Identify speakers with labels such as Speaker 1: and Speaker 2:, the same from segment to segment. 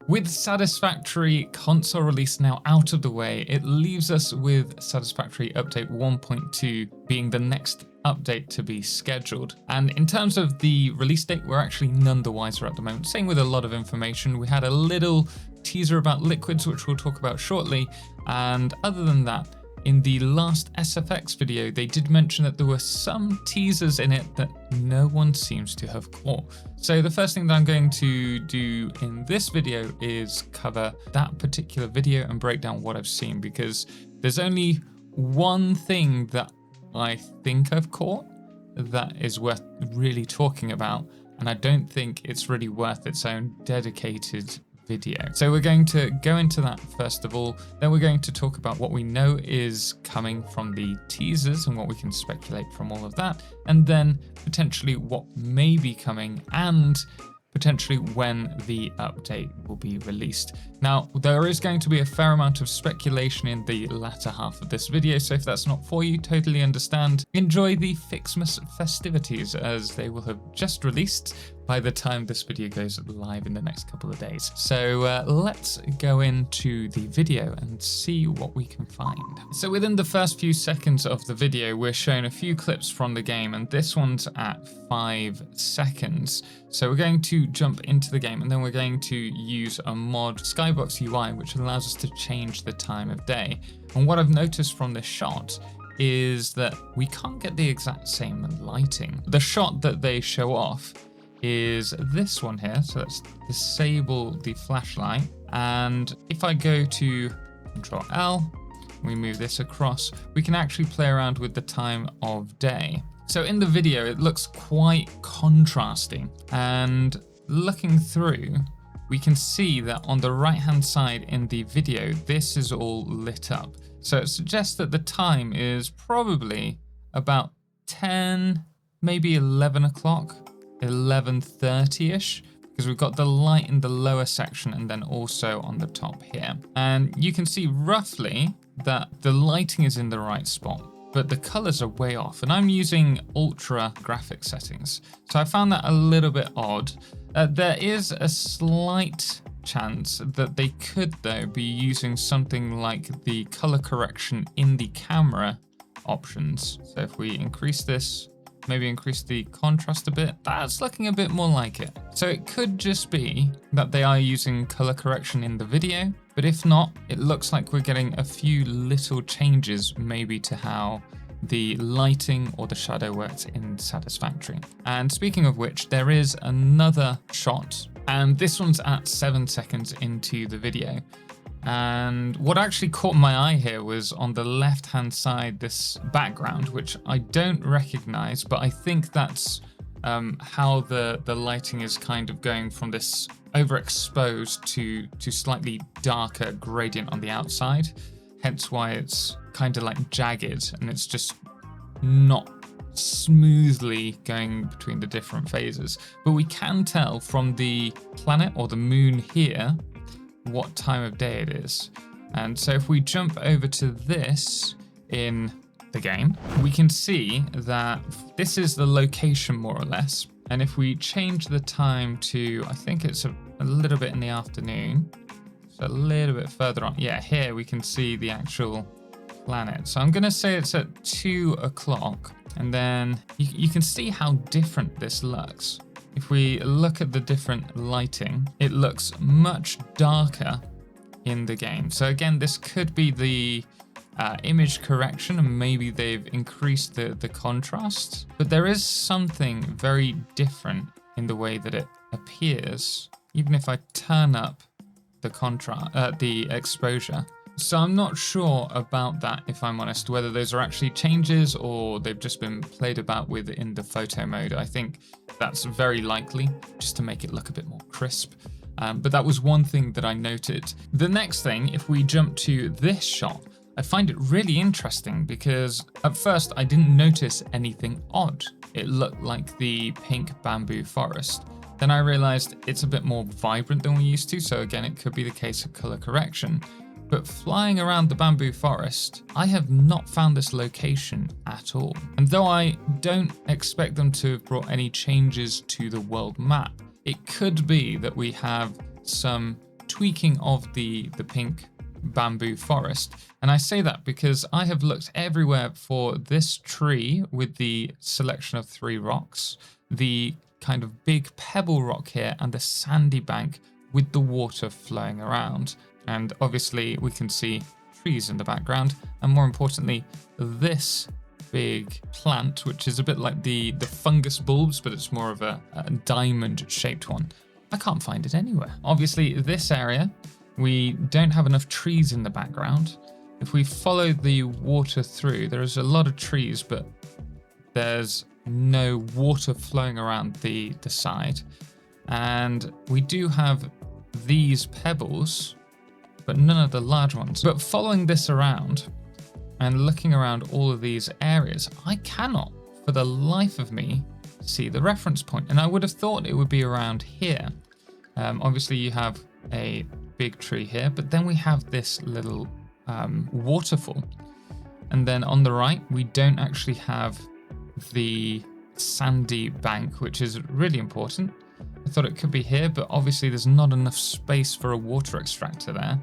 Speaker 1: With Satisfactory console release now out of the way, it leaves us with Satisfactory update 1.2 being the next update to be scheduled. And in terms of the release date, we're actually none the wiser at the moment. Same with a lot of information. We had a little teaser about liquids, which we'll talk about shortly. And other than that, in the last SFX video, they did mention that there were some teasers in it that no one seems to have caught. So the first thing that I'm going to do in this video is cover that particular video and break down what I've seen, because there's only one thing that I think I've caught that is worth really talking about, and I don't think it's really worth its own dedicated video. So we're going to go into that first of all, then we're going to talk about what we know is coming from the teasers and what we can speculate from all of that, and then potentially what may be coming and potentially when the update will be released. Now, there is going to be a fair amount of speculation in the latter half of this video, so if that's not for you, totally understand. Enjoy the Fixmas festivities, as they will have just released by the time this video goes live in the next couple of days. So let's go into the video and see what we can find. So within the first few seconds of the video, we're shown a few clips from the game, and this one's at 5 seconds. So we're going to jump into the game, and then we're going to use a mod, Skybox UI, which allows us to change the time of day. And what I've noticed from this shot is that we can't get the exact same lighting. The shot that they show off is this one here. So let's disable the flashlight. And if I go to Control L, we move this across, we can actually play around with the time of day. So in the video, it looks quite contrasting, and looking through, we can see that on the right-hand side in the video, this is all lit up. So it suggests that the time is probably about 10, maybe 11 o'clock, 11:30ish, because we've got the light in the lower section and then also on the top here. And you can see roughly that the lighting is in the right spot, but the colors are way off. And I'm using ultra graphic settings, so I found that a little bit odd. There is a slight chance that they could, though, be using something like the color correction in the camera options. So if we increase this, maybe increase the contrast a bit, that's looking a bit more like it. So it could just be that they are using color correction in the video, but if not, it looks like we're getting a few little changes maybe to how the lighting or the shadow works in Satisfactory. And speaking of which, there is another shot, and this one's at 7 seconds into the video. And what actually caught my eye here was on the left-hand side, this background, which I don't recognize, but I think that's how the lighting is kind of going from this overexposed to slightly darker gradient on the outside. Hence why it's kind of like jagged, and it's just not smoothly going between the different phases. But we can tell from the planet or the moon here what time of day it is. And so if we jump over to this in the game, we can see that this is the location more or less. And if we change the time to, I think it's a little bit in the afternoon, so a little bit further on, yeah, here we can see the actual planet. So I'm gonna say it's at 2 o'clock, and then you can see how different this looks. If we look at the different lighting, it looks much darker in the game. So again, this could be the image correction, and maybe they've increased the contrast, but there is something very different in the way that it appears, even if I turn up the the exposure. So I'm not sure about that, if I'm honest, whether those are actually changes or they've just been played about with in the photo mode. I think that's very likely, just to make it look a bit more crisp. But that was one thing that I noted. The next thing, if we jump to this shot, I find it really interesting because at first I didn't notice anything odd. It looked like the pink bamboo forest. Then I realized it's a bit more vibrant than we're used to, so again, it could be the case of color correction. But flying around the bamboo forest, I have not found this location at all. And though I don't expect them to have brought any changes to the world map, it could be that we have some tweaking of the pink bamboo forest. And I say that because I have looked everywhere for this tree with the selection of 3 rocks, the kind of big pebble rock here, and the sandy bank with the water flowing around. And obviously we can see trees in the background, and more importantly, this big plant, which is a bit like the fungus bulbs, but it's more of a diamond shaped one. I can't find it anywhere. Obviously this area, we don't have enough trees in the background. If we follow the water through, there is a lot of trees, but there's no water flowing around the side. And we do have these pebbles, but none of the large ones. But following this around and looking around all of these areas, I cannot, for the life of me, see the reference point. And I would have thought it would be around here. Obviously you have a big tree here, but then we have this little waterfall. And then on the right, we don't actually have the sandy bank, which is really important. I thought it could be here, but obviously there's not enough space for a water extractor there.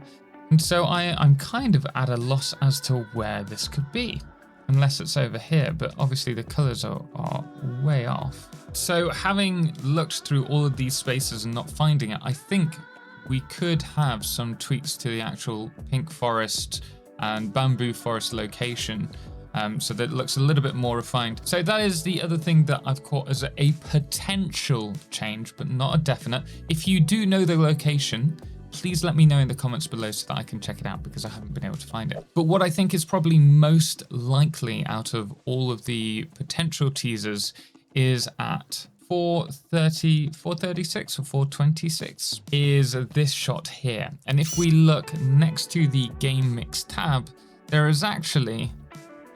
Speaker 1: And so I'm kind of at a loss as to where this could be, unless it's over here, but obviously the colors are way off. So having looked through all of these spaces and not finding it, I think we could have some tweaks to the actual pink forest and bamboo forest location, so that it looks a little bit more refined. So that is the other thing that I've caught as a potential change, but not a definite. If you do know the location, please let me know in the comments below so that I can check it out, because I haven't been able to find it. But what I think is probably most likely out of all of the potential teasers is at 430, 436 or 426 is this shot here. And if we look next to the game mix tab, there is actually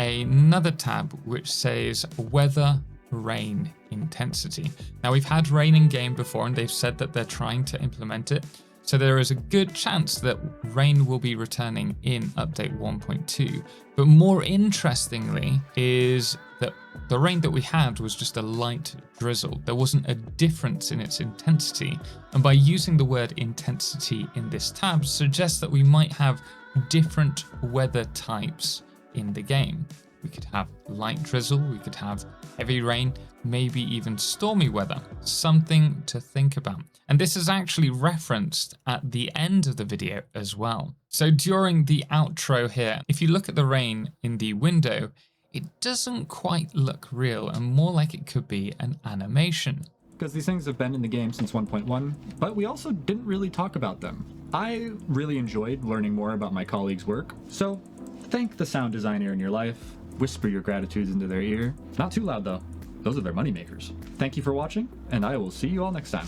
Speaker 1: another tab which says weather rain intensity. Now we've had rain in game before and they've said that they're trying to implement it. So there is a good chance that rain will be returning in update 1.2. But more interestingly is that the rain that we had was just a light drizzle. There wasn't a difference in its intensity. And by using the word intensity in this tab suggests that we might have different weather types in the game. We could have light drizzle, we could have heavy rain, maybe even stormy weather. Something to think about. And this is actually referenced at the end of the video as well. So during the outro here, if you look at the rain in the window, it doesn't quite look real and more like it could be an animation.
Speaker 2: Because these things have been in the game since 1.1, but we also didn't really talk about them. I really enjoyed learning more about my colleagues' work, so thank the sound designer in your life, whisper your gratitudes into their ear. Not too loud though, those are their money makers. Thank you for watching, and I will see you all next time.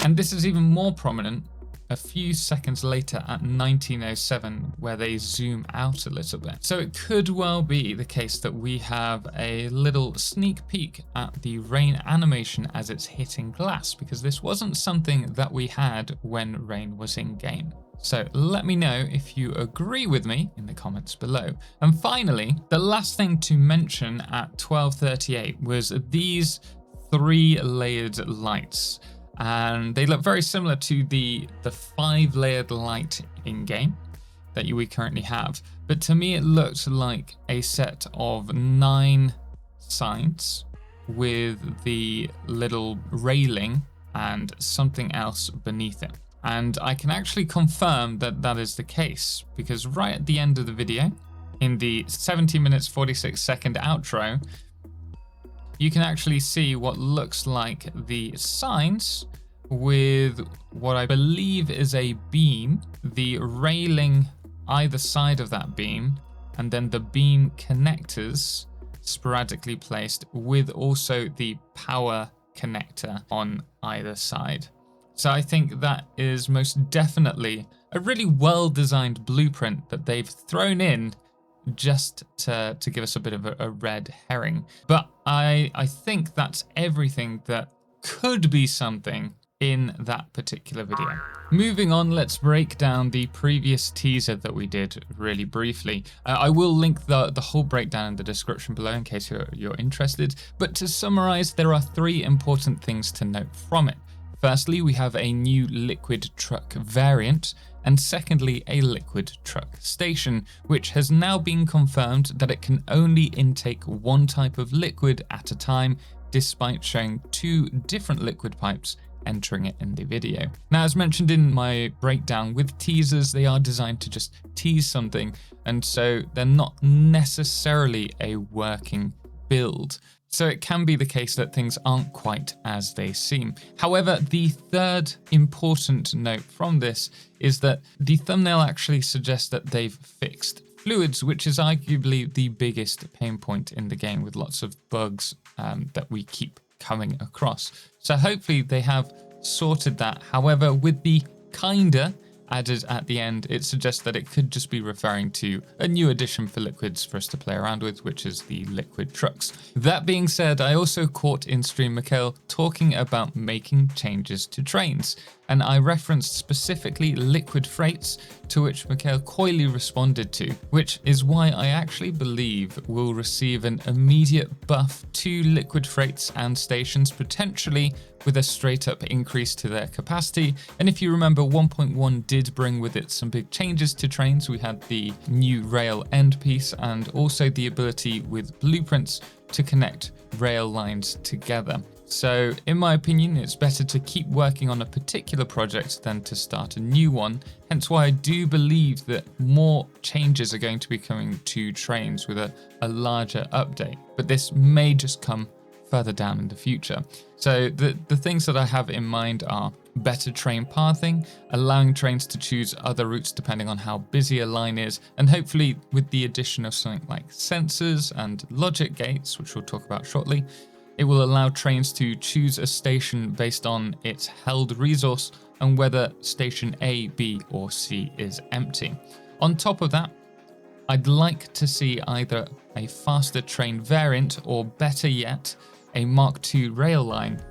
Speaker 1: And this is even more prominent a few seconds later at 1907, where they zoom out a little bit. So it could well be the case that we have a little sneak peek at the rain animation as it's hitting glass, because this wasn't something that we had when rain was in game. So let me know if you agree with me in the comments below. And finally, the last thing to mention at 12:38 was these 3 layered lights. And they look very similar to the 5-layered light in game that we currently have. But to me, it looked like a set of 9 signs with the little railing and something else beneath it. And I can actually confirm that that is the case, because right at the end of the video, in the 17 minutes 46 second outro, you can actually see what looks like the signs with what I believe is a beam, the railing either side of that beam, and then the beam connectors sporadically placed with also the power connector on either side. So I think that is most definitely a really well-designed blueprint that they've thrown in just to give us a bit of a red herring. But I think that's everything that could be something in that particular video. Moving on, let's break down the previous teaser that we did really briefly. I will link the whole breakdown in the description below in case you're interested. But to summarize, there are 3 important things to note from it. Firstly, we have a new liquid truck variant, and secondly, a liquid truck station, which has now been confirmed that it can only intake one type of liquid at a time, despite showing 2 different liquid pipes entering it in the video. Now, as mentioned in my breakdown, with teasers, they are designed to just tease something, and so they're not necessarily a working build. So it can be the case that things aren't quite as they seem. However, the third important note from this is that the thumbnail actually suggests that they've fixed fluids, which is arguably the biggest pain point in the game, with lots of bugs that we keep coming across. So hopefully they have sorted that. However, with the kinda added at the end, it suggests that it could just be referring to a new addition for liquids for us to play around with, which is the liquid trucks. That being said, I also caught in stream Mikhail talking about making changes to trains, and I referenced specifically liquid freights, to which Mikhail coyly responded to, which is why I actually believe we'll receive an immediate buff to liquid freights and stations, potentially with a straight up increase to their capacity. And if you remember, 1.1 did bring with it some big changes to trains. We had the new rail end piece and also the ability with blueprints to connect rail lines together. So in my opinion, it's better to keep working on a particular project than to start a new one. Hence why I do believe that more changes are going to be coming to trains with a larger update. But this may just come further down in the future. So the things that I have in mind are better train pathing, allowing trains to choose other routes depending on how busy a line is, and hopefully with the addition of something like sensors and logic gates, which we'll talk about shortly, it will allow trains to choose a station based on its held resource and whether station A, B, or C is empty. On top of that, I'd like to see either a faster train variant or, better yet, a Mark II rail line,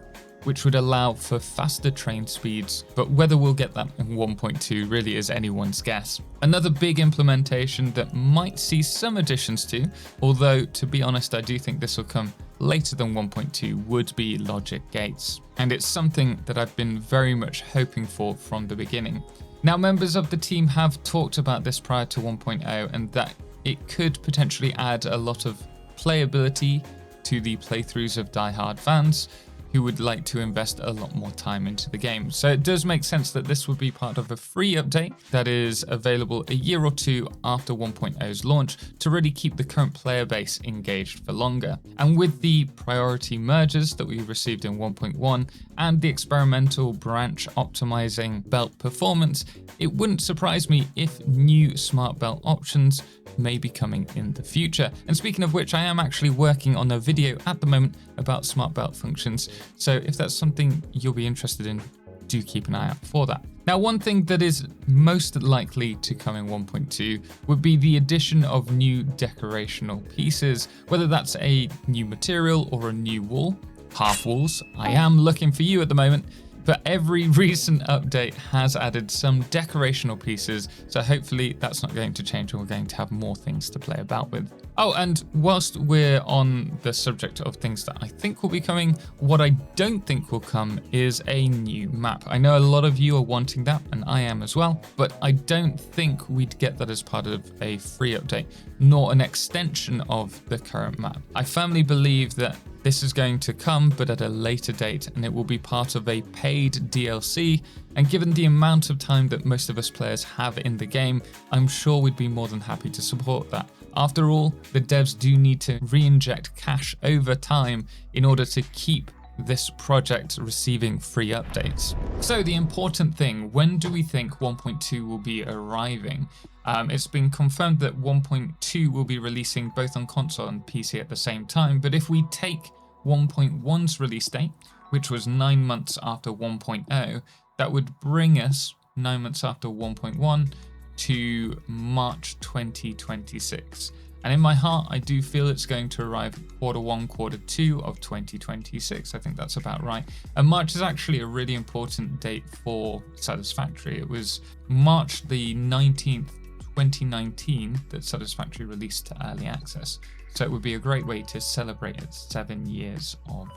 Speaker 1: which would allow for faster train speeds, but whether we'll get that in 1.2 really is anyone's guess. Another big implementation that might see some additions to, although to be honest I do think this will come later than 1.2, would be logic gates. And it's something that I've been very much hoping for from the beginning. Now, members of the team have talked about this prior to 1.0 and that it could potentially add a lot of playability to the playthroughs of diehard fans who would like to invest a lot more time into the game. So it does make sense that this would be part of a free update that is available a year or two after 1.0's launch to really keep the current player base engaged for longer. And with the priority mergers that we received in 1.1 and the experimental branch optimizing belt performance, it wouldn't surprise me if new smart belt options may be coming in the future. And speaking of which, I am actually working on a video at the moment about smart belt functions. So if that's something you'll be interested in, do keep an eye out for that. Now, one thing that is most likely to come in 1.2 would be the addition of new decorational pieces, whether that's a new material or a new wall. Half walls, I am looking for you at the moment. But every recent update has added some decorational pieces, so hopefully that's not going to change and we're going to have more things to play about with. Oh, and whilst we're on the subject of things that I think will be coming, what I don't think will come is a new map. I know a lot of you are wanting that, and I am as well, but I don't think we'd get that as part of a free update, nor an extension of the current map. I firmly believe that this is going to come, but at a later date, and it will be part of a paid DLC. And given the amount of time that most of us players have in the game, I'm sure we'd be more than happy to support that. After all, the devs do need to re-inject cash over time in order to keep this project receiving free updates. So the important thing, when do we think 1.2 will be arriving? It's been confirmed that 1.2 will be releasing both on console and PC at the same time, but if we take 1.1's release date, which was 9 months after 1.0, that would bring us 9 months after 1.1 to March 2026. And in my heart, I do feel it's going to arrive Q1, Q2 of 2026. I think that's about right. And March is actually a really important date for Satisfactory. It was March the 19th, 2019 that Satisfactory released to early access. So it would be a great way to celebrate its 7 years of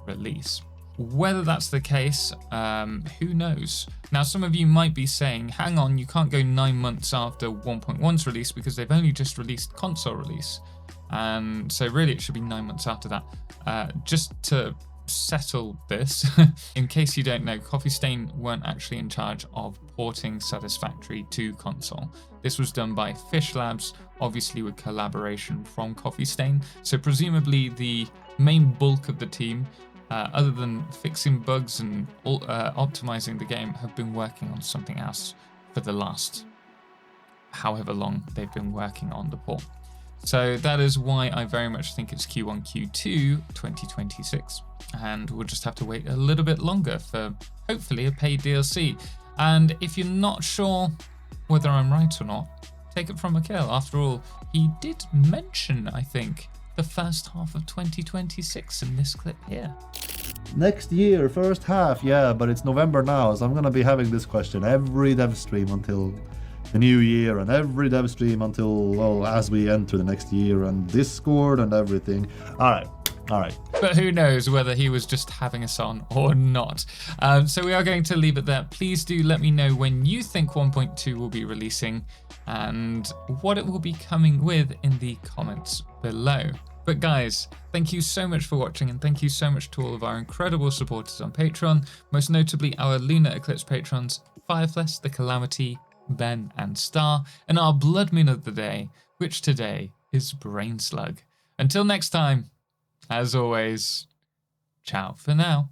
Speaker 1: release. Whether that's the case, who knows? Now, some of you might be saying, hang on, you can't go 9 months after 1.1's release because they've only just released console release. And so really it should be 9 months after that. Just to settle this, in case you don't know, Coffeestain weren't actually in charge of porting Satisfactory to console. This was done by Fish Labs, obviously with collaboration from Coffeestain. So presumably the main bulk of the team, other than fixing bugs and optimizing the game, have been working on something else for the last however long they've been working on the port. So that is why I very much think it's Q1, Q2 2026. And we'll just have to wait a little bit longer for hopefully a paid DLC. And if you're not sure whether I'm right or not, take it from Mikhail. After all, he did mention, I think, the first half of 2026 in this clip here.
Speaker 3: Next year, first half, yeah, but it's November now, so I'm gonna be having this question every dev stream until the new year, and every dev stream until, well, as we enter the next year, and Discord and everything. All right.
Speaker 1: But who knows whether he was just having us on or not. So we are going to leave it there. Please do let me know when you think 1.2 will be releasing and what it will be coming with in the comments below. But guys, thank you so much for watching, and thank you so much to all of our incredible supporters on Patreon, most notably our Lunar Eclipse patrons, Fireflesh, The Calamity, Ben and Star, and our Blood Moon of the day, which today is Brain Slug. Until next time, as always, ciao for now.